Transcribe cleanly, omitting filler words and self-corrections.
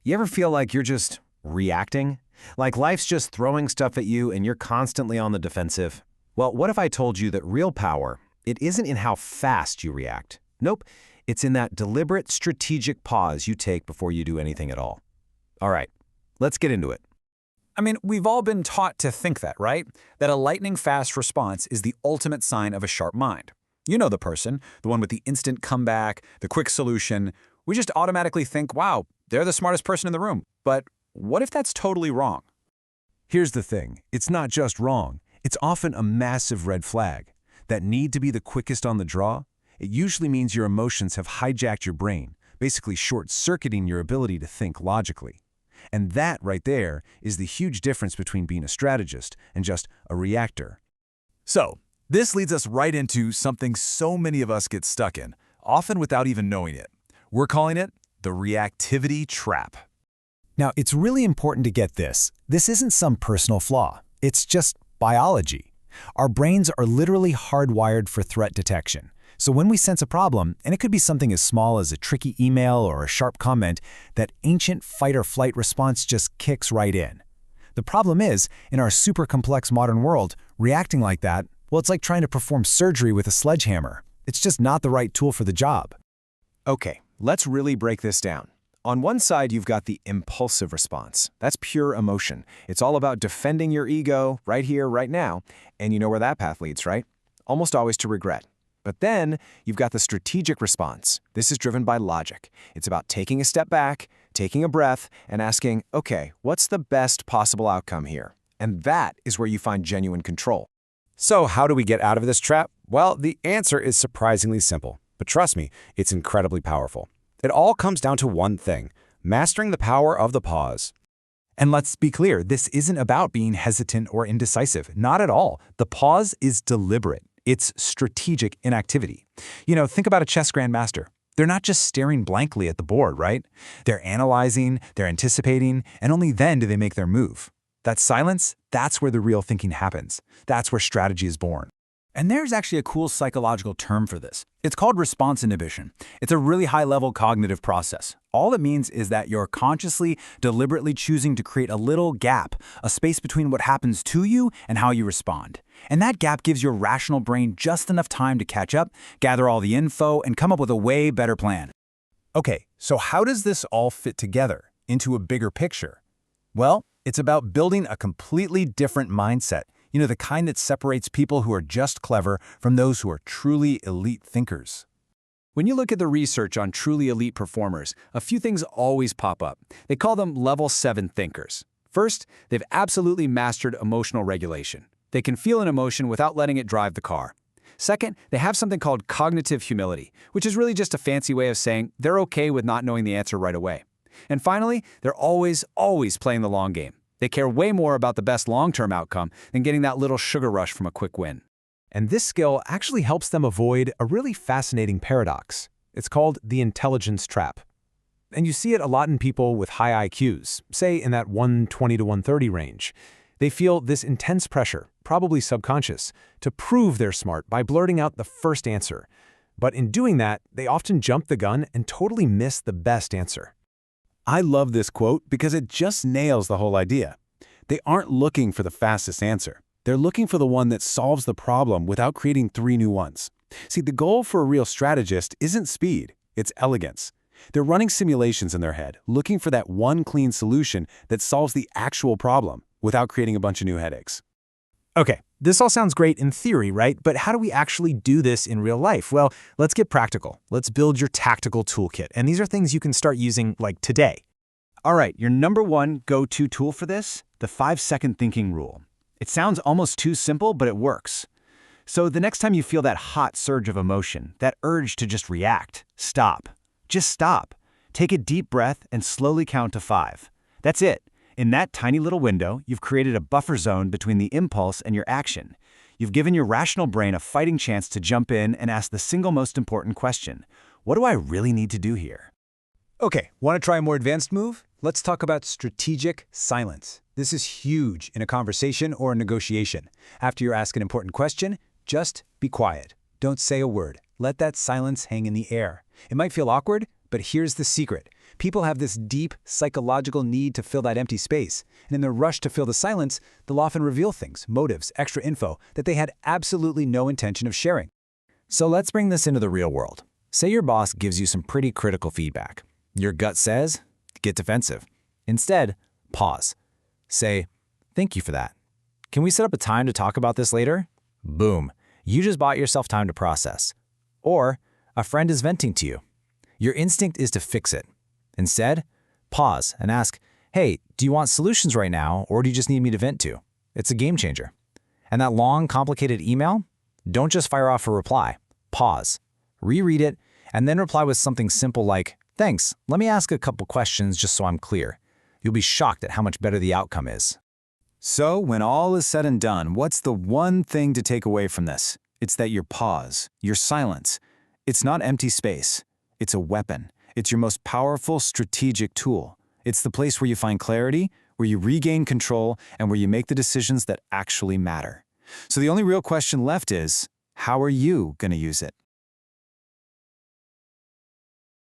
You ever feel like you're just reacting? Like life's just throwing stuff at you and you're constantly on the defensive? Well, what if I told you that real power, it isn't in how fast you react. Nope, it's in that deliberate, strategic pause you take before you do anything at all. All right, let's get into it. I mean, we've all been taught to think that, right? That a lightning-fast response is the ultimate sign of a sharp mind. You know the person, the one with the instant comeback, the quick solution. We just automatically think, wow, they're the smartest person in the room. But what if that's totally wrong? Here's the thing, it's not just wrong, it's often a massive red flag. That need to be the quickest on the draw, it usually means your emotions have hijacked your brain, basically short-circuiting your ability to think logically. And that right there is the huge difference between being a strategist and just a reactor. So, this leads us right into something so many of us get stuck in, often without even knowing it. We're calling it the reactivity trap. Now, it's really important to get this. This isn't some personal flaw. It's just biology. Our brains are literally hardwired for threat detection. So when we sense a problem, and it could be something as small as a tricky email or a sharp comment, that ancient fight-or-flight response just kicks right in. The problem is, in our super complex modern world, reacting like that, well, it's like trying to perform surgery with a sledgehammer. It's just not the right tool for the job. Okay, let's really break this down. On one side, you've got the impulsive response. That's pure emotion. It's all about defending your ego right here, right now. And you know where that path leads, right? Almost always to regret. But then you've got the strategic response. This is driven by logic. It's about taking a step back, taking a breath, and asking, okay, what's the best possible outcome here? And that is where you find genuine control. So how do we get out of this trap? Well, the answer is surprisingly simple. But trust me, it's incredibly powerful. It all comes down to one thing: mastering the power of the pause. And let's be clear, this isn't about being hesitant or indecisive. Not at all. The pause is deliberate. It's strategic inactivity. You know, think about a chess grandmaster. They're not just staring blankly at the board, right? They're analyzing, they're anticipating, and only then do they make their move. That silence, that's where the real thinking happens. That's where strategy is born. And there's actually a cool psychological term for this. It's called response inhibition. It's a really high-level cognitive process. All it means is that you're consciously, deliberately choosing to create a little gap, a space between what happens to you and how you respond. And that gap gives your rational brain just enough time to catch up, gather all the info, and come up with a way better plan. Okay, so how does this all fit together into a bigger picture? Well, it's about building a completely different mindset. You know, the kind that separates people who are just clever from those who are truly elite thinkers. When you look at the research on truly elite performers, a few things always pop up. They call them level 7 thinkers. First, they've absolutely mastered emotional regulation. They can feel an emotion without letting it drive the car. Second, they have something called cognitive humility, which is really just a fancy way of saying they're okay with not knowing the answer right away. And finally, they're always playing the long game. They care way more about the best long-term outcome than getting that little sugar rush from a quick win. And this skill actually helps them avoid a really fascinating paradox. It's called the intelligence trap. And you see it a lot in people with high IQs, say in that 120 to 130 range. They feel this intense pressure, probably subconscious, to prove they're smart by blurting out the first answer. But in doing that, they often jump the gun and totally miss the best answer. I love this quote because it just nails the whole idea. They aren't looking for the fastest answer. They're looking for the one that solves the problem without creating 3 new ones. See, the goal for a real strategist isn't speed, it's elegance. They're running simulations in their head, looking for that one clean solution that solves the actual problem without creating a bunch of new headaches. Okay, this all sounds great in theory, right? But how do we actually do this in real life? Well, let's get practical. Let's build your tactical toolkit. And these are things you can start using like today. All right, your number one go-to tool for this, the 5-second thinking rule. It sounds almost too simple, but it works. So the next time you feel that hot surge of emotion, that urge to just react, stop. Just stop. Take a deep breath and slowly count to 5. That's it. In that tiny little window, you've created a buffer zone between the impulse and your action. You've given your rational brain a fighting chance to jump in and ask the single most important question. What do I really need to do here? Okay, want to try a more advanced move? Let's talk about strategic silence. This is huge in a conversation or a negotiation. After you're asked an important question, just be quiet. Don't say a word. Let that silence hang in the air. It might feel awkward, but here's the secret. People have this deep psychological need to fill that empty space, and in their rush to fill the silence, they'll often reveal things, motives, extra info that they had absolutely no intention of sharing. So let's bring this into the real world. Say your boss gives you some pretty critical feedback. Your gut says, get defensive. Instead, pause. Say, thank you for that. Can we set up a time to talk about this later? Boom. You just bought yourself time to process. Or, a friend is venting to you. Your instinct is to fix it. Instead, pause and ask, hey, do you want solutions right now, or do you just need me to vent to? It's a game changer. And that long, complicated email? Don't just fire off a reply. Pause. Reread it, and then reply with something simple like, thanks, let me ask a couple questions just so I'm clear. You'll be shocked at how much better the outcome is. So, when all is said and done, what's the one thing to take away from this? It's that your pause, your silence, it's not empty space. It's a weapon. It's your most powerful strategic tool. It's the place where you find clarity, where you regain control, and where you make the decisions that actually matter. So the only real question left is, how are you going to use it?